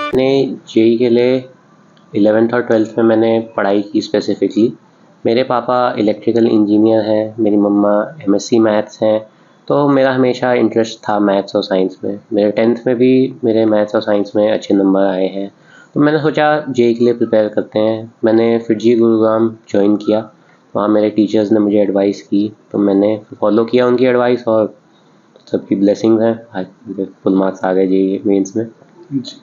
मैंने जेईई के लिए 11th और 12th में मैंने पढ़ाई की स्पेसिफिकली। मेरे पापा इलेक्ट्रिकल इंजीनियर हैं, मेरी मम्मा एमएससी मैथ्स हैं, तो मेरा हमेशा इंटरेस्ट था मैथ्स और साइंस में। मेरे 10th में भी मेरे मैथ्स और साइंस में अच्छे नंबर आए हैं, तो मैंने सोचा जेईई के लिए प्रिपेयर करते हैं। मैंने फिर जी गुरुग्राम ज्वाइन किया, वहाँ मेरे टीचर्स ने मुझे एडवाइस की, तो मैंने फॉलो किया उनकी एडवाइस और सबकी ब्लेसिंग्स हैं, आज मुझे फुल मार्क्स आ गए जेईई मेंस में। जी।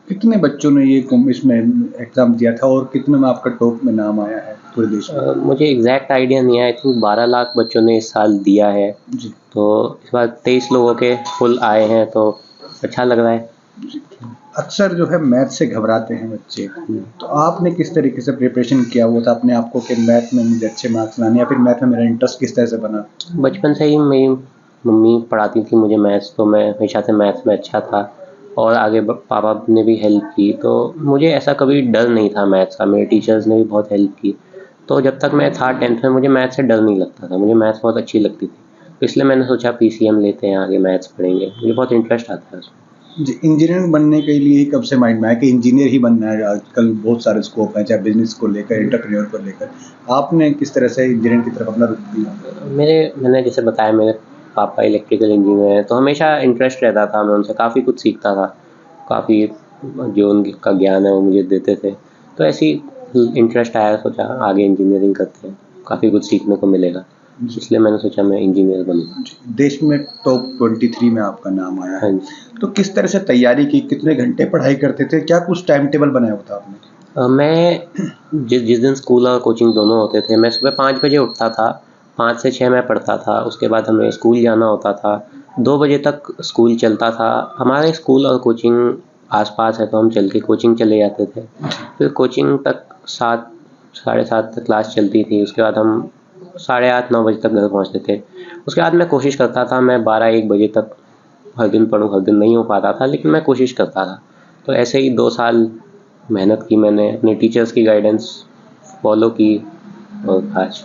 कितने बच्चों ने ये इसमें एग्ज़ाम दिया था और कितने में आपका टॉप में नाम आया है पूरे देश में? मुझे एग्जैक्ट आइडिया नहीं है, आई थिंक 12 लाख बच्चों ने इस साल दिया है, जी। तो इस बार 23 लोगों के फुल आए हैं, तो अच्छा लग रहा है। अक्सर जो है मैथ से घबराते हैं बच्चे, तो आपने किस तरीके से प्रिपरेशन किया हुआ था अपने आप को कि मैथ में मुझे अच्छे मार्क्स लाने, या फिर मैथ में मेरा इंटरेस्ट किस तरह से बना? बचपन से ही मेरी मम्मी पढ़ाती थी मुझे मैथ्स, तो मैं हमेशा से मैथ्स में अच्छा था, और आगे पापा ने भी हेल्प की, तो मुझे ऐसा कभी डर नहीं था मैथ्स का। मेरे टीचर्स ने भी बहुत हेल्प की, तो जब तक मैं था 10th में मुझे मैथ्स से डर नहीं लगता था, मुझे मैथ्स बहुत अच्छी लगती थी, तो इसलिए मैंने सोचा पीसीएम लेते हैं, आगे मैथ्स पढ़ेंगे, मुझे बहुत इंटरेस्ट आता है उसमें। जी, इंजीनियर बनने के लिए ही कब से माइंड में आया कि इंजीनियर ही बनना है? आजकल बहुत सारे स्कोप हैं, चाहे बिजनेस को लेकर, एंटरप्रेन्योर को लेकर। आपने किस तरह से इंजीनियरिंग की तरफ अपना रुख किया? मैंने जैसे बताया, मेरे पापा इलेक्ट्रिकल इंजीनियर हैं, तो हमेशा इंटरेस्ट रहता था, मैं उनसे काफ़ी कुछ सीखता था, काफ़ी जो उनका ज्ञान है वो मुझे देते थे, तो ऐसे ही इंटरेस्ट आया, सोचा आगे इंजीनियरिंग करते हैं, काफ़ी कुछ सीखने को मिलेगा, जी। इसलिए मैंने सोचा मैं इंजीनियर बनूँगा। देश में टॉप 23 में आपका नाम आया हाँ है, जी। तो किस तरह से तैयारी की, कितने घंटे पढ़ाई करते थे, क्या कुछ टाइम टेबल बनाया हुआ था आपने? मैं जिस जिस दिन स्कूल और कोचिंग दोनों होते थे, मैं सुबह 5 बजे उठता था, 5 से 6 मैं पढ़ता था, उसके बाद हमें स्कूल जाना होता था, 2 बजे तक स्कूल चलता था। हमारे स्कूल और कोचिंग आस-पास है, तो हम चल के कोचिंग चले जाते थे। फिर कोचिंग तक 7 साढ़े 7 तक क्लास चलती थी, उसके बाद हम साढ़े 8-9 बजे तक घर पहुँचते थे। उसके बाद मैं कोशिश करता था मैं 12-1 बजे तक हर दिन पढूँ, हर दिन नहीं हो पाता था, लेकिन मैं कोशिश करता था। तो ऐसे ही 2 साल मेहनत की मैंने, अपने टीचर्स की गाइडेंस फॉलो की, और आज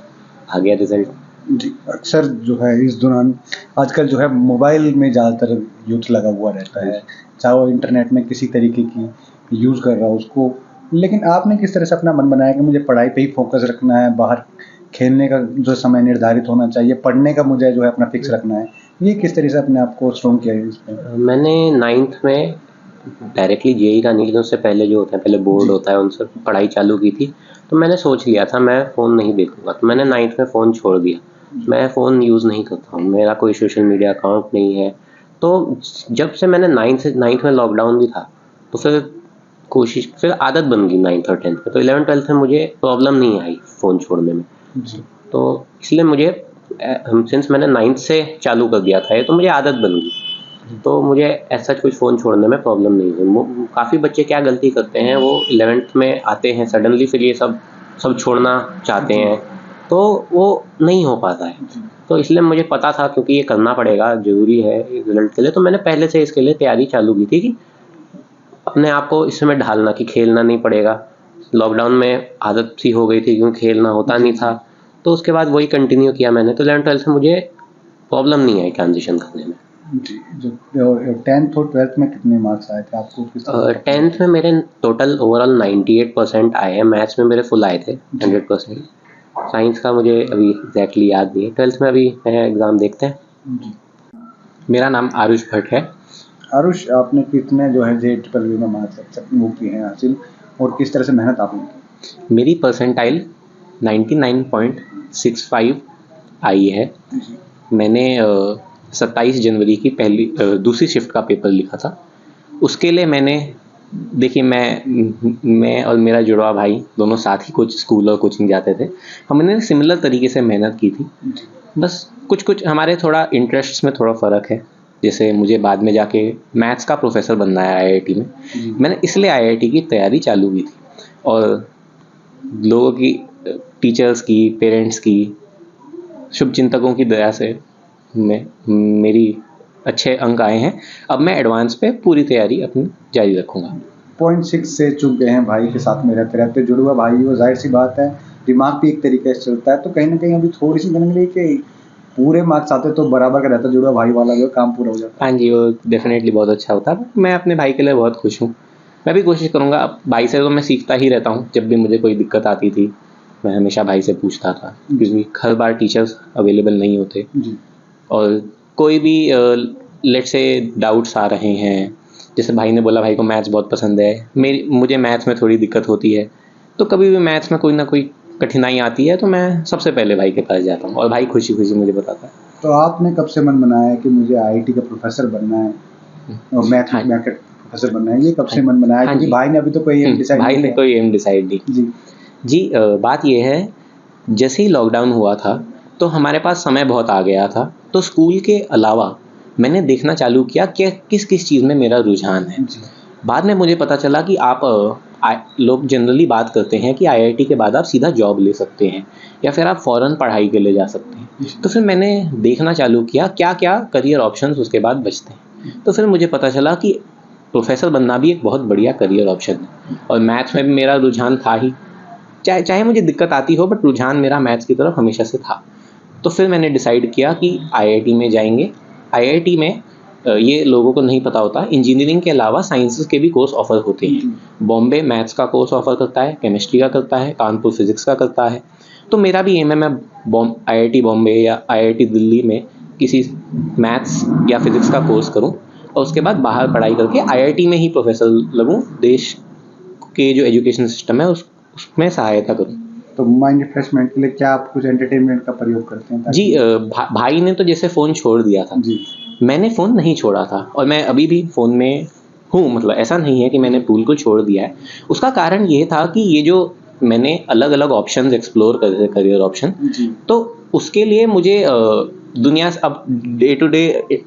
आ गया रिज़ल्ट। जी, अक्सर जो है इस दौरान आजकल जो है मोबाइल में ज़्यादातर यूथ लगा हुआ रहता है, चाहे वो इंटरनेट में किसी तरीके की यूज़ कर रहा हो उसको। लेकिन आपने किस तरह से अपना मन बनाया कि मुझे पढ़ाई पे ही फ़ोकस रखना है, बाहर खेलने का जो समय निर्धारित होना चाहिए, पढ़ने का मुझे जो है अपना फ़िक्स रखना है। ये किस तरह से अपने आप को स्ट्रॉन्ग किया है इसमें? मैंने 9th में डायरेक्टली जेईई का नहीं, लेकिन उससे पहले जो होता है, पहले बोर्ड जी। होता है, उनसे पढ़ाई चालू की थी। तो मैंने सोच लिया था मैं फ़ोन नहीं देखूँगा, तो मैंने 9th में फ़ोन छोड़ दिया। मैं फ़ोन यूज़ नहीं करता हूँ, मेरा कोई सोशल मीडिया अकाउंट नहीं है। तो जब से मैंने 9th में लॉकडाउन भी था, तो फिर आदत बन गई 9th और 10th में, तो 11th-12th में मुझे प्रॉब्लम नहीं आई फ़ोन छोड़ने में। जी। तो इसलिए मुझे सिंस मैंने 9th से चालू कर दिया था ये, तो मुझे आदत बन गई। तो मुझे ऐसा कुछ फ़ोन छोड़ने में प्रॉब्लम नहीं हुई। काफ़ी बच्चे क्या गलती करते हैं, वो 11th में आते हैं सडनली, फिर ये सब सब छोड़ना चाहते जी। हैं, तो वो नहीं हो पाता है। जी। तो इसलिए मुझे पता था, क्योंकि ये करना पड़ेगा, ज़रूरी है रिज़ल्ट के लिए, तो मैंने पहले से इसके लिए तैयारी चालू की थी कि अपने आप को इसमें ढालना, कि खेलना नहीं पड़ेगा। लॉकडाउन में आदत सी हो गई थी, क्योंकि खेलना होता नहीं था, तो उसके बाद वही कंटिन्यू किया मैंने, तो 11th-12th में मुझे प्रॉब्लम नहीं आई ट्रांज़िशन करने में। जी, जो 10th और 12th में कितने मार्क्स आए थे आपको? किस तरह से पता 10th में चला? मेरे टोटल ओवरऑल 98% आए हैं, मैथ्स में मेरे फुल आए थे जी। 100%। साइंस का मुझे अभी एग्जैक्टली याद नहीं है। 12th में अभी है एग्ज़ाम, देखते हैं। जी। मेरा नाम आरुष भट्ट है। आरुष, आपने कितने जो है जे ट्रिपल में मार्क्स वो किए हैं हासिल, और किस तरह से मेहनत आपने की? मेरी परसेंटाइल 99.65 आई है। जी। मैंने 27 जनवरी की दूसरी शिफ्ट का पेपर लिखा था। उसके लिए मैंने, देखिए मैं और मेरा जुड़वा भाई दोनों साथ ही कुछ स्कूल और कोचिंग जाते थे। हमने सिमिलर तरीके से मेहनत की थी, जी। बस कुछ हमारे थोड़ा इंटरेस्ट्स में थोड़ा फ़र्क है। जैसे मुझे बाद में जाके मैथ्स का प्रोफेसर बनना है आईआईटी में। जी। मैंने इसलिए आईआईटी की तैयारी चालू की थी, और लोगों की, टीचर्स की, पेरेंट्स की, शुभचिंतकों की दया से मैं मेरी अच्छे अंक आए हैं। अब मैं एडवांस पे पूरी तैयारी अपनी जारी रखूँगा। 0.6 से चूक गए हैं, भाई के साथ में रहते जुड़वा भाई हो, ज़ाहिर सी बात है दिमाग भी एक तरीके से चलता है, तो कहीं ना कहीं अभी थोड़ी सी बनने लगी कि पूरे मार्क्स आते तो बराबर का रहता, जुड़वा भाई वाला जो काम पूरा हो जाता। हाँ जी, वो डेफ़िनेटली बहुत अच्छा होता है। मैं अपने भाई के लिए बहुत खुश हूँ। मैं भी कोशिश करूँगा। अब भाई से तो मैं सीखता ही रहता हूँ, जब भी मुझे कोई दिक्कत आती थी मैं हमेशा भाई से पूछता था, क्योंकि हर बार टीचर्स अवेलेबल नहीं होते। जी। और कोई भी लेट से डाउट्स आ रहे हैं, जैसे भाई ने बोला भाई को मैथ्स बहुत पसंद है, मुझे मैथ्स में थोड़ी दिक्कत होती है, तो कभी भी मैथ्स में कोई ना कोई कठिनाई आती है तो मैं सबसे पहले भाई के पास जाता हूँ और भाई खुशी खुशी मुझे बताता है। तो आपने कब से मन बनाया कि मुझे आईआईटी का प्रोफेसर बनना है और मैथ हाँ, मैथ का प्रोफेसर बनना है, ये कब से हाँ, मन बनाया? हाँ क्योंकि जी। भाई ने अभी तो कोई एम डिसाइड भाई नहीं ने किया। कोई एम डिसाइड नहीं। जी। जी, बात ये है, जैसे ही लॉकडाउन हुआ था तो हमारे पास समय बहुत आ गया था, तो स्कूल के अलावा मैंने देखना चालू किया कि किस किस चीज़ में मेरा रुझान है। जी। बाद में मुझे पता चला कि आप लोग जनरली बात करते हैं कि आईआईटी के बाद आप सीधा जॉब ले सकते हैं या फिर आप फ़ौरन पढ़ाई के लिए जा सकते हैं। जी। तो फिर मैंने देखना चालू किया क्या क्या करियर ऑप्शंस उसके बाद बचते हैं। तो फिर मुझे पता चला कि प्रोफेसर बनना भी एक बहुत बढ़िया करियर ऑप्शन है, और मैथ्स में भी मेरा रुझान था ही, चाहे चाहे मुझे दिक्कत आती हो, बट रुझान मेरा मैथ्स की तरफ हमेशा से था। तो फिर मैंने डिसाइड किया कि आईआईटी में जाएंगे। आईआईटी में ये लोगों को नहीं पता होता, इंजीनियरिंग के अलावा साइंसेस के भी कोर्स ऑफर होते हैं। बॉम्बे मैथ्स का कोर्स ऑफर करता है, केमिस्ट्री का करता है, कानपुर फिजिक्स का करता है। तो मेरा भी एम है मैं आईआईटी बॉम्बे या आईआईटी दिल्ली में किसी मैथ्स या फिजिक्स का कोर्स करूं और उसके बाद बाहर पढ़ाई करके आईआईटी में ही प्रोफेसर लगूं, देश के जो एजुकेशन सिस्टम है उसमें सहायता करूं। तो माइंड रिफ्रेशमेंट के लिए क्या आप कुछ एंटरटेनमेंट का प्रयोग करते हैं जी, भाई ने तो जैसे फ़ोन छोड़ दिया था, जी। मैंने फ़ोन नहीं छोड़ा था और मैं अभी भी फ़ोन में हूँ। मतलब ऐसा नहीं है कि मैंने बिल्कुल छोड़ दिया है। उसका कारण ये था कि ये जो मैंने अलग अलग ऑप्शंस एक्सप्लोर करे थे, करियर ऑप्शन, जी। तो उसके लिए मुझे दुनिया से अब डे टू डे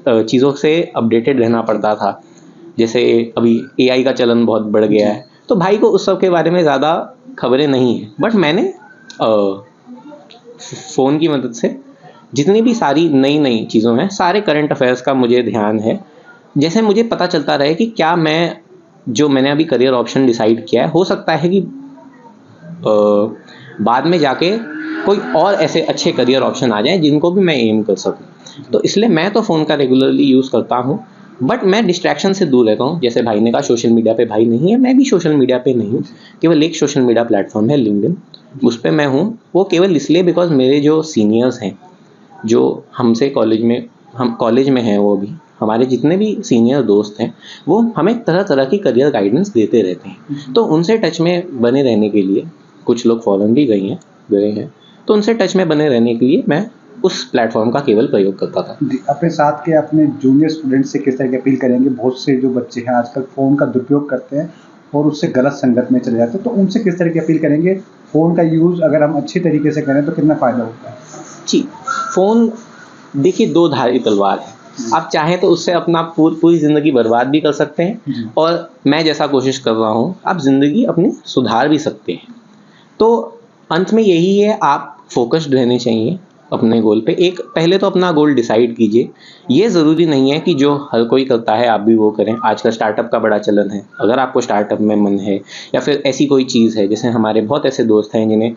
चीज़ों से अपडेटेड रहना पड़ता था। जैसे अभी एआई का चलन बहुत बढ़ गया है, तो भाई को उस सब के बारे में ज़्यादा खबरें नहीं है, बट मैंने फ़ोन की मदद से जितनी भी सारी नई नई चीज़ों में सारे करंट अफेयर्स का मुझे ध्यान है। जैसे मुझे पता चलता रहे कि क्या मैं जो मैंने अभी करियर ऑप्शन डिसाइड किया है, हो सकता है कि बाद में जाके कोई और ऐसे अच्छे करियर ऑप्शन आ जाएं जिनको भी मैं एम कर सकूं। तो इसलिए मैं तो फ़ोन का रेगुलरली यूज़ करता हूं, बट मैं डिस्ट्रैक्शन से दूर रहता हूं। जैसे भाई ने कहा सोशल मीडिया पे भाई नहीं है, मैं भी सोशल मीडिया पे नहीं हूँ। केवल एक सोशल मीडिया प्लेटफॉर्म है लिंक्डइन, उस पर मैं हूँ। वो केवल इसलिए बिकॉज मेरे जो सीनियर्स हैं, जो हमसे कॉलेज में, हम कॉलेज में हैं, वो भी हमारे जितने भी सीनियर दोस्त हैं, वो हमें तरह तरह की करियर गाइडेंस देते रहते हैं। तो उनसे टच में बने रहने के लिए, कुछ लोग फॉरेन भी गए हैं, तो उनसे टच में बने रहने के लिए मैं उस प्लेटफॉर्म का केवल प्रयोग करता था। अपने साथ के अपने जूनियर स्टूडेंट से किस तरह की अपील करेंगे? बहुत से जो बच्चे हैं आजकल फ़ोन का दुरुपयोग करते हैं और उससे गलत संगत में चले जाते हैं, तो उनसे किस तरह की अपील करेंगे? फ़ोन का यूज़ अगर हम अच्छी तरीके से करें तो कितना फ़ायदा होता है? जी, फ़ोन देखिए दो धारी तलवार है। आप चाहें तो उससे अपना पूरी ज़िंदगी बर्बाद भी कर सकते हैं, और मैं जैसा कोशिश कर रहा हूँ, आप ज़िंदगी अपनी सुधार भी सकते हैं। तो अंत में यही है, आप फोकस्ड रहने चाहिए अपने गोल पे। एक पहले तो अपना गोल डिसाइड कीजिए। ये ज़रूरी नहीं है कि जो हर कोई करता है आप भी वो करें। आजकल स्टार्टअप का बड़ा चलन है। अगर आपको स्टार्टअप में मन है या फिर ऐसी कोई चीज़ है, जैसे हमारे बहुत ऐसे दोस्त हैं जिन्हें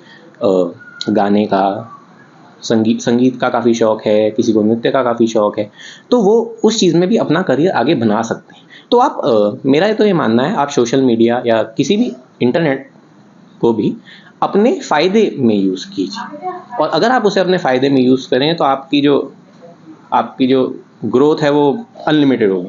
गाने का, संगीत का काफ़ी शौक़ है, किसी को नृत्य का काफ़ी शौक़ है, तो वो उस चीज़ में भी अपना करियर आगे बना सकते हैं। तो आप मेरा तो ये मानना है, आप सोशल मीडिया या किसी भी इंटरनेट को भी अपने फ़ायदे में यूज़ कीजिए, और अगर आप उसे अपने फ़ायदे में यूज़ करें तो आपकी जो ग्रोथ है वो अनलिमिटेड होगी।